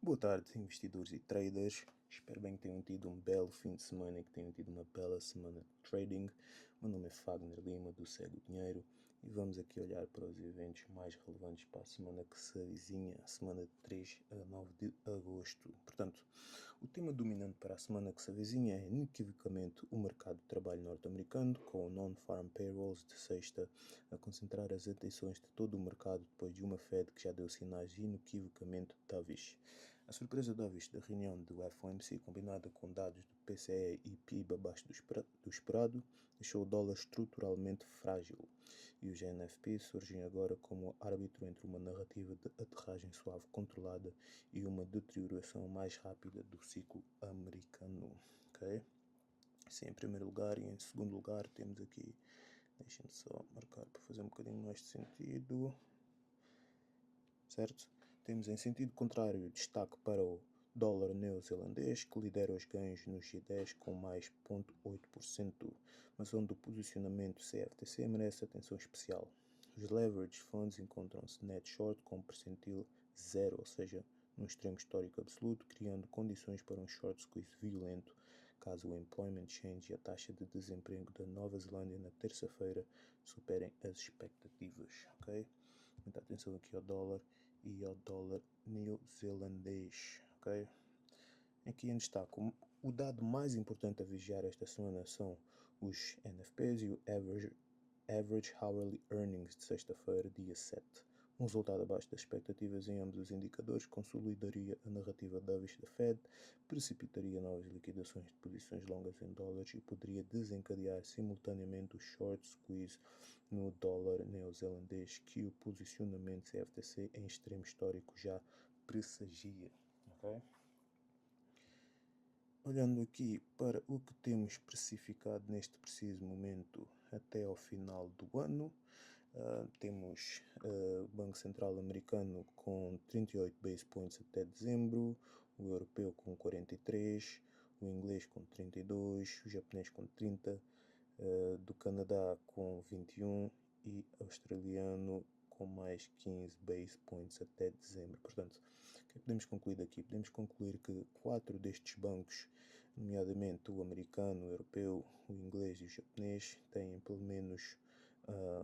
Boa tarde, investidores e traders. Espero bem que tenham tido um belo fim de semana e que tenham tido uma bela semana de trading. Meu nome é Fagner Lima, do Segue o Dinheiro, e vamos aqui olhar para os eventos mais relevantes para a semana que se avizinha, a semana de 3 a 9 de agosto. Portanto, o tema dominante para a semana que se avizinha é, inequivocamente, o mercado de trabalho norte-americano, com o Non-Farm Payrolls de sexta a concentrar as atenções de todo o mercado depois de uma Fed que já deu sinais inequivocamente dovish. A surpresa dovish da reunião do FOMC, combinada com dados do PCE e PIB abaixo do esperado, deixou o dólar estruturalmente frágil, e os NFP surgem agora como árbitro entre uma narrativa de aterragem suave controlada e uma deterioração mais rápida do ciclo americano. Ok? Sim, em primeiro lugar, e em segundo lugar temos aqui, deixem-me só marcar para fazer um bocadinho mais de sentido, certo? Temos em sentido contrário destaque para o dólar neozelandês, que lidera os ganhos no G10 com mais 0,8%, mas onde o posicionamento CFTC merece atenção especial. Os leverage funds encontram-se net short com percentil zero, ou seja, num extremo histórico absoluto, criando condições para um short squeeze violento caso o employment change e a taxa de desemprego da Nova Zelândia na terça-feira superem as expectativas. Ok? Muita atenção aqui ao dólar e ao dólar neozelandês. Ok? Aqui em destaque, o dado mais importante a vigiar esta semana são os NFPs e o Average Hourly Earnings de sexta-feira, dia 7. Um resultado abaixo das expectativas em ambos os indicadores consolidaria a narrativa dovish da Fed, precipitaria novas liquidações de posições longas em dólares e poderia desencadear simultaneamente o short squeeze no dólar neozelandês, que o posicionamento CFTC em extremo histórico já pressagia. Okay? Olhando aqui para o que temos especificado neste preciso momento até ao final do ano, temos o Banco Central americano com 38 base points até dezembro, o europeu com 43, o inglês com 32, o japonês com 30, do Canadá com 21 e australiano com mais 15 base points até dezembro. Portanto, o que é que podemos concluir daqui? Podemos concluir que 4 destes bancos, nomeadamente o americano, o europeu, o inglês e o japonês, têm pelo menos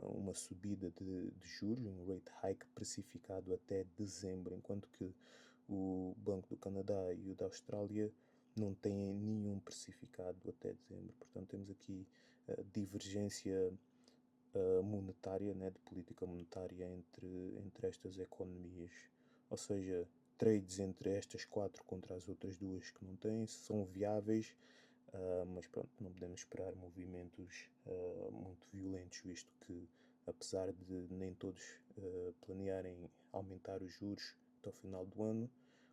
uma subida de juros, um rate hike precificado até dezembro, enquanto que o Banco do Canadá e o da Austrália não têm nenhum precificado até dezembro. Portanto, temos aqui divergência monetária, né, de política monetária entre estas economias. Ou seja, trades entre estas 4 contra as outras duas que não têm são viáveis, mas pronto, não podemos esperar movimentos muito violentos, visto que, apesar de nem todos planearem aumentar os juros até o final do ano,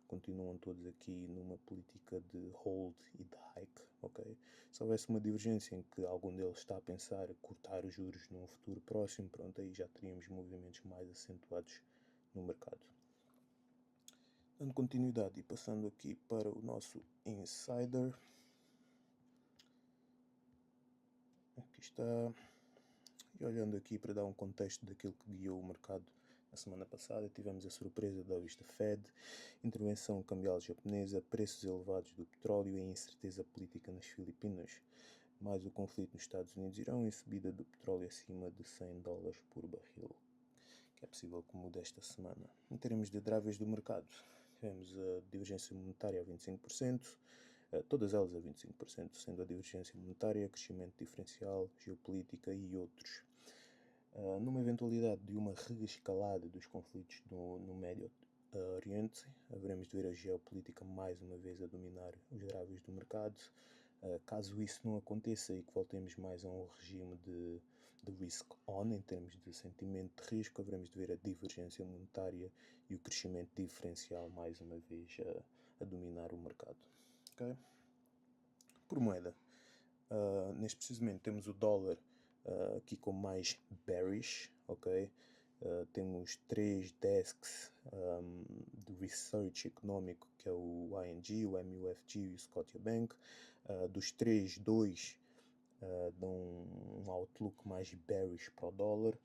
continuam todos aqui numa política de hold e de hike, ok? Se houvesse uma divergência em que algum deles está a pensar cortar os juros num futuro próximo, pronto, aí já teríamos movimentos mais acentuados no mercado. Dando continuidade e passando aqui para o nosso Insider. Aqui está. E olhando aqui para dar um contexto daquilo que guiou o mercado na semana passada, tivemos a surpresa da vista Fed, intervenção cambial japonesa, preços elevados do petróleo e incerteza política nas Filipinas, mais o conflito nos Estados Unidos e Irão e subida do petróleo acima de $100 por barril, que é possível que mude esta semana. Em termos de drivers do mercado, tivemos a divergência monetária a 25%, todas elas a 25%, sendo a divergência monetária, crescimento diferencial, geopolítica e outros. Numa eventualidade de uma reescalada dos conflitos no Médio Oriente, haveremos de ver a geopolítica mais uma vez a dominar os drivers do mercado. Caso isso não aconteça e que voltemos mais a um regime de risk on, em termos de sentimento de risco, haveremos de ver a divergência monetária e o crescimento diferencial mais uma vez a dominar o mercado. Okay? Por moeda, neste preciso momento temos o dólar aqui com mais bearish, ok? Temos 3 desks de research económico, que é o ING, o MUFG e o Scotiabank. Dos 3, 2 dão um outlook mais bearish para o dólar.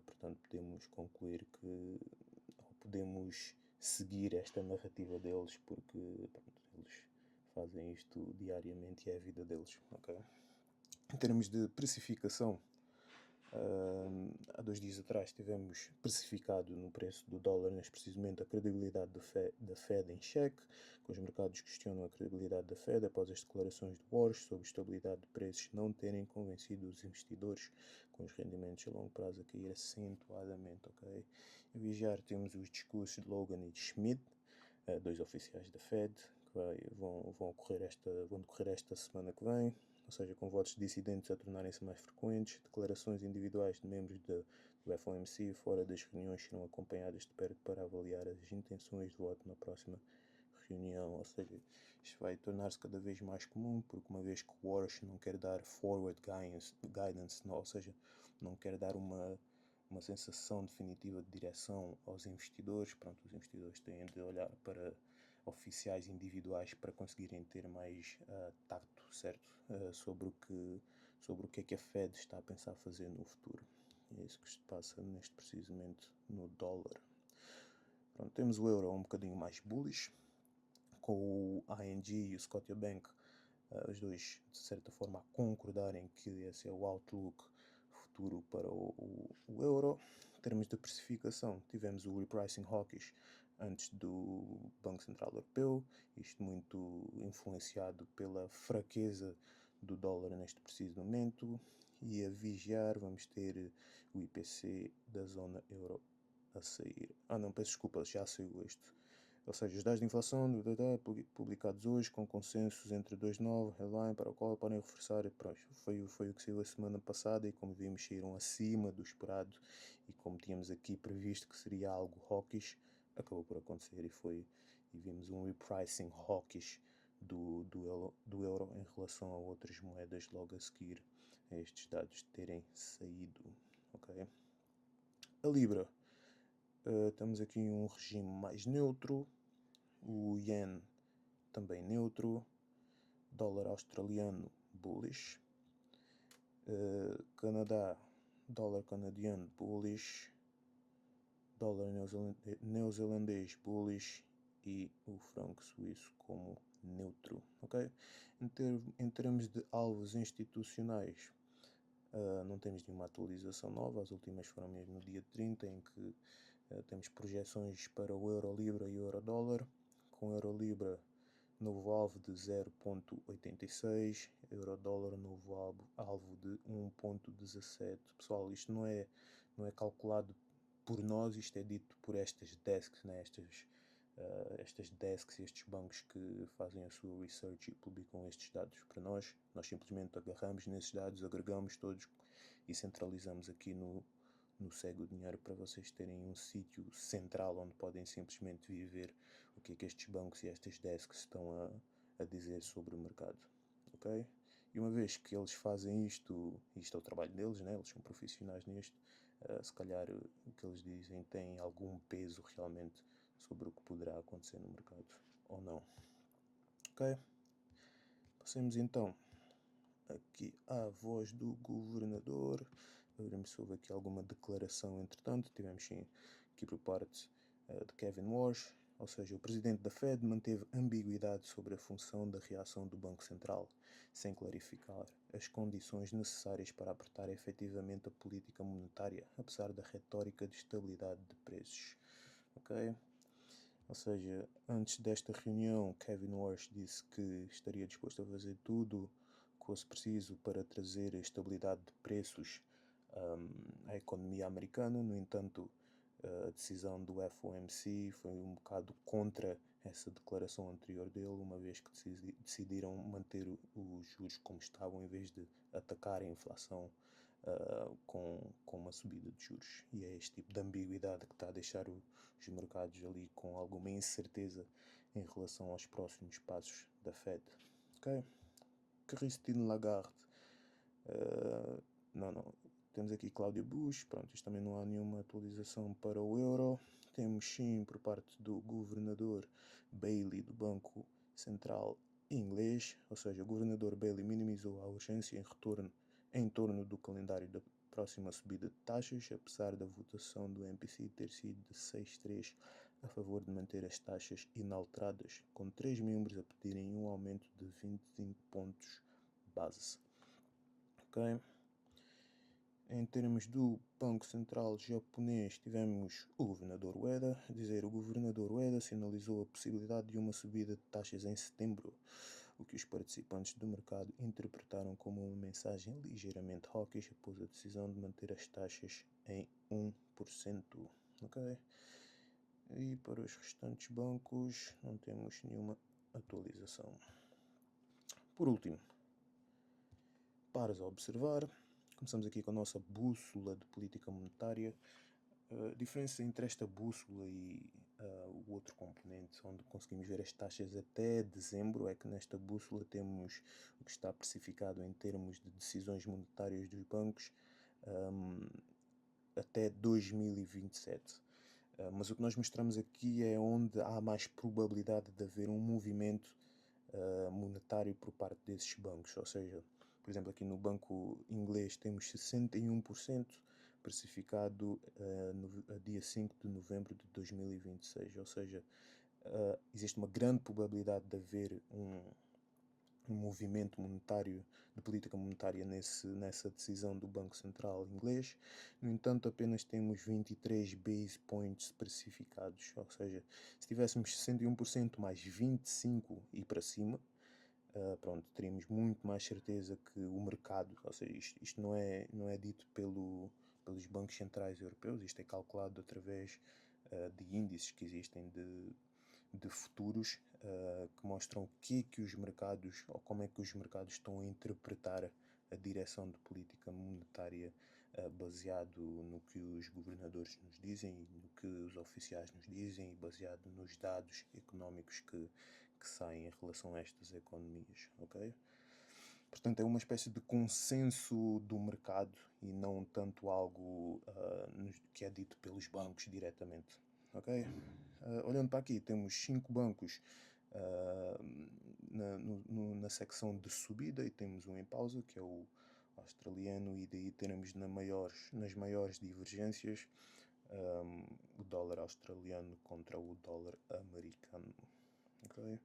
Portanto, podemos concluir que podemos seguir esta narrativa deles, porque pronto, eles fazem isto diariamente e é a vida deles, ok? Em termos de precificação, há 2 dias atrás tivemos precificado no preço do dólar, neste precisamente, a credibilidade da Fed em xeque, com os mercados questionam a credibilidade da Fed após as declarações de Walsh sobre estabilidade de preços não terem convencido os investidores, com os rendimentos a longo prazo a cair acentuadamente, ok? Em vigiar temos os discursos de Logan e de Schmidt, 2 oficiais da Fed, que vão decorrer esta semana que vem, ou seja, com votos dissidentes a tornarem-se mais frequentes, declarações individuais de membros do FOMC fora das reuniões serão acompanhadas de perto para avaliar as intenções de voto na próxima reunião, ou seja, isto vai tornar-se cada vez mais comum, porque uma vez que o Walsh não quer dar forward guidance, ou seja, não quer dar uma sensação definitiva de direção aos investidores, pronto, os investidores têm de olhar para oficiais individuais para conseguirem ter mais tacto, certo? Sobre o que é a Fed está a pensar fazer no futuro. E é isso que se passa neste precisamente no dólar. Pronto, temos o euro um bocadinho mais bullish, com o ING e o Scotiabank, os dois de certa forma a concordarem que esse é o outlook futuro para o euro. Em termos de precificação, tivemos o repricing hawkish antes do Banco Central Europeu, isto muito influenciado pela fraqueza do dólar neste preciso momento, e a vigiar vamos ter o IPC da zona euro a sair. Não, peço desculpa, já saiu este. Ou seja, os dados de inflação publicados hoje com consensos entre 2,9 headline para o qual podem reforçar, foi o que saiu a semana passada e como vimos saíram acima do esperado e como tínhamos aqui previsto que seria algo hawkish, acabou por acontecer e vimos um repricing hawkish do euro em relação a outras moedas logo a seguir a estes dados terem saído, ok? A Libra, estamos aqui em um regime mais neutro, o Yen também neutro, dólar australiano bullish, Canadá, dólar canadiano bullish, dólar neozelandês bullish e o franco suíço como neutro, ok? Em termos de alvos institucionais, não temos nenhuma atualização nova, as últimas foram mesmo no dia 30, em que temos projeções para o euro-libra e o euro-dólar, com euro-libra novo alvo de 0,86, euro-dólar novo alvo de 1,17. Pessoal, isto não é calculado por nós, isto é dito por estas desks, né? Estas desks e estes bancos que fazem a sua research e publicam estes dados para nós. Nós simplesmente agarramos nesses dados, agregamos todos e centralizamos aqui no Segue o Dinheiro para vocês terem um sítio central onde podem simplesmente viver o que é que estes bancos e estas desks estão a dizer sobre o mercado, ok? E uma vez que eles fazem isto é o trabalho deles, né? Eles são profissionais nisto, se calhar o que eles dizem tem algum peso realmente sobre o que poderá acontecer no mercado ou não, ok? Passemos então aqui à voz do governador. Veremos se houve aqui alguma declaração entretanto. Tivemos sim aqui por parte de Kevin Walsh, ou seja, o presidente da Fed manteve ambiguidade sobre a função da reação do Banco Central, sem clarificar as condições necessárias para apertar efetivamente a política monetária, apesar da retórica de estabilidade de preços. Ok? Ou seja, antes desta reunião, Kevin Walsh disse que estaria disposto a fazer tudo que fosse preciso para trazer a estabilidade de preços à economia americana. No entanto, a decisão do FOMC foi um bocado contra essa declaração anterior dele, uma vez que decidiram manter os juros como estavam em vez de atacar a inflação com uma subida de juros. E é este tipo de ambiguidade que está a deixar os mercados ali com alguma incerteza em relação aos próximos passos da Fed. Ok? Christine Lagarde. Não. Temos aqui Cláudia Bush. Pronto, isto também não há nenhuma atualização para o euro. Temos sim por parte do governador Bailey do Banco Central Inglês, ou seja, o governador Bailey minimizou a urgência em torno do calendário da próxima subida de taxas, apesar da votação do MPC ter sido de 6,3 a favor de manter as taxas inalteradas, com 3 membros a pedirem um aumento de 25 pontos base. Ok? Em termos do Banco Central japonês, tivemos o governador Ueda a dizer: o governador Ueda sinalizou a possibilidade de uma subida de taxas em setembro, o que os participantes do mercado interpretaram como uma mensagem ligeiramente hawkish após a decisão de manter as taxas em 1%. Ok? E para os restantes bancos não temos nenhuma atualização. Por último, pares a observar. Começamos aqui com a nossa bússola de política monetária. A diferença entre esta bússola e o outro componente, onde conseguimos ver as taxas até dezembro, é que nesta bússola temos o que está precificado em termos de decisões monetárias dos bancos até 2027. Mas o que nós mostramos aqui é onde há mais probabilidade de haver um movimento monetário por parte desses bancos, ou seja, por exemplo, aqui no banco inglês temos 61% precificado no dia 5 de novembro de 2026, ou seja, existe uma grande probabilidade de haver um movimento monetário, de política monetária nessa decisão do Banco Central inglês. No entanto, apenas temos 23 base points especificados, ou seja, se tivéssemos 61% mais 25 e para cima, pronto, teríamos muito mais certeza que o mercado, ou seja, isto não é dito pelos bancos centrais europeus, isto é calculado através de índices que existem de futuros que mostram o que os mercados, ou como é que os mercados estão a interpretar a direção de política monetária baseado no que os governadores nos dizem, no que os oficiais nos dizem e baseado nos dados económicos que saem em relação a estas economias, ok? Portanto, é uma espécie de consenso do mercado e não tanto algo que é dito pelos bancos diretamente, ok? Olhando para aqui, temos 5 bancos na secção de subida e temos um em pausa, que é o australiano, e daí teremos nas maiores divergências o dólar australiano contra o dólar americano. Okay?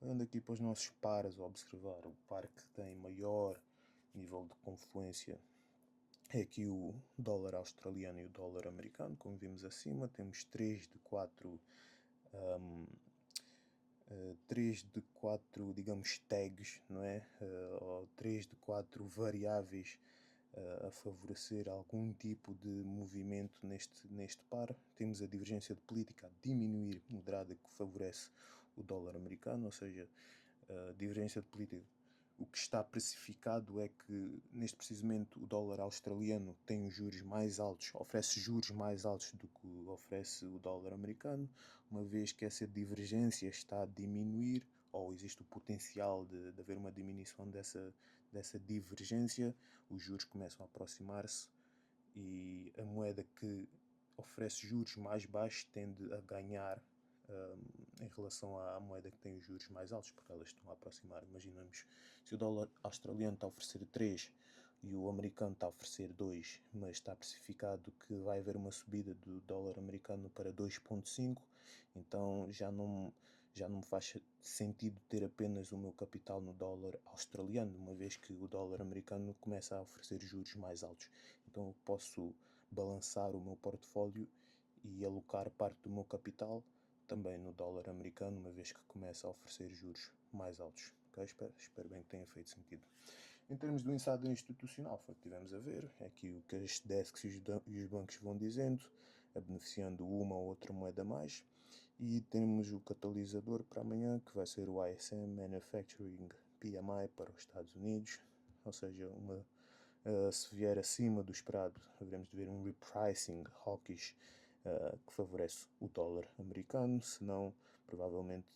Olhando aqui para os nossos pares a observar, o par que tem maior nível de confluência é aqui o dólar australiano e o dólar americano. Como vimos acima, temos 3 de 4 digamos, tags, não é? Ou 3 de 4 variáveis a favorecer algum tipo de movimento neste par. Temos a divergência de política a diminuir moderada que favorece o dólar americano, ou seja, a divergência de política. O que está precificado é que, neste precisamente, o dólar australiano tem os juros mais altos, oferece juros mais altos do que oferece o dólar americano, uma vez que essa divergência está a diminuir, ou existe o potencial de haver uma diminuição dessa divergência, os juros começam a aproximar-se e a moeda que oferece juros mais baixos tende a ganhar em relação à moeda que tem os juros mais altos, porque elas estão a aproximar. Imaginamos, se o dólar australiano está a oferecer 3 e o americano está a oferecer 2, mas está precificado que vai haver uma subida do dólar americano para 2,5, então já não me faz sentido ter apenas o meu capital no dólar australiano, uma vez que o dólar americano começa a oferecer juros mais altos. Então eu posso balançar o meu portfólio e alocar parte do meu capital também no dólar americano, uma vez que começa a oferecer juros mais altos. Okay? Espero bem que tenha feito sentido. Em termos do insider institucional, foi o que tivemos a ver. É aqui o que as desks e os bancos vão dizendo, beneficiando uma ou outra moeda a mais. E temos o catalisador para amanhã, que vai ser o ISM Manufacturing PMI para os Estados Unidos. Ou seja, se vier acima do esperado, haveremos de ver um repricing hawkish que favorece o dólar americano, senão provavelmente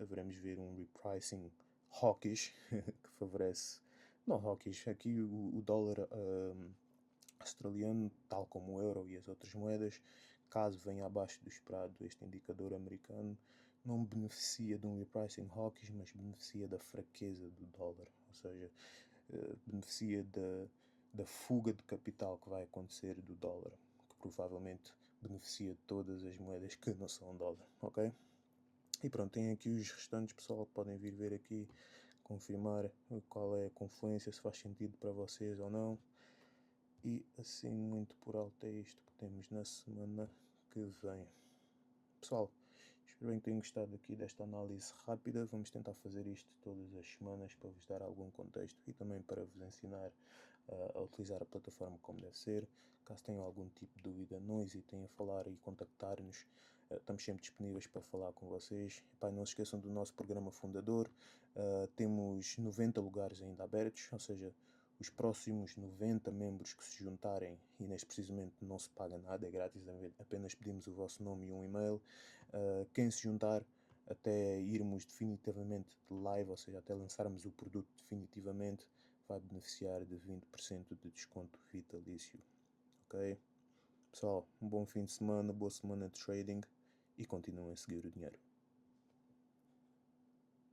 haveremos de ver um repricing hawkish que favorece, não hawkish, aqui o dólar australiano, tal como o euro e as outras moedas, caso venha abaixo do esperado, este indicador americano não beneficia de um repricing hawkish, mas beneficia da fraqueza do dólar, ou seja, beneficia da fuga de capital que vai acontecer do dólar, que provavelmente beneficia todas as moedas que não são dólar, ok? E pronto, tem aqui os restantes, pessoal, podem vir ver aqui, confirmar qual é a confluência, se faz sentido para vocês ou não. E assim, muito por alto é isto que temos na semana que vem. Pessoal, espero bem que tenham gostado aqui desta análise rápida. Vamos tentar fazer isto todas as semanas para vos dar algum contexto e também para vos ensinar a utilizar a plataforma como deve ser. Caso tenham algum tipo de dúvida, não hesitem a falar e contactar-nos. Estamos sempre disponíveis para falar com vocês. Epá, não se esqueçam do nosso programa fundador. Temos 90 lugares ainda abertos, ou seja, os próximos 90 membros que se juntarem, e neste precisamente não se paga nada, é grátis, apenas pedimos o vosso nome e um e-mail. Quem se juntar até irmos definitivamente de live, ou seja, até lançarmos o produto definitivamente, vai beneficiar de 20% de desconto vitalício. Ok? Pessoal, um bom fim de semana, boa semana de trading e continuem a seguir o dinheiro.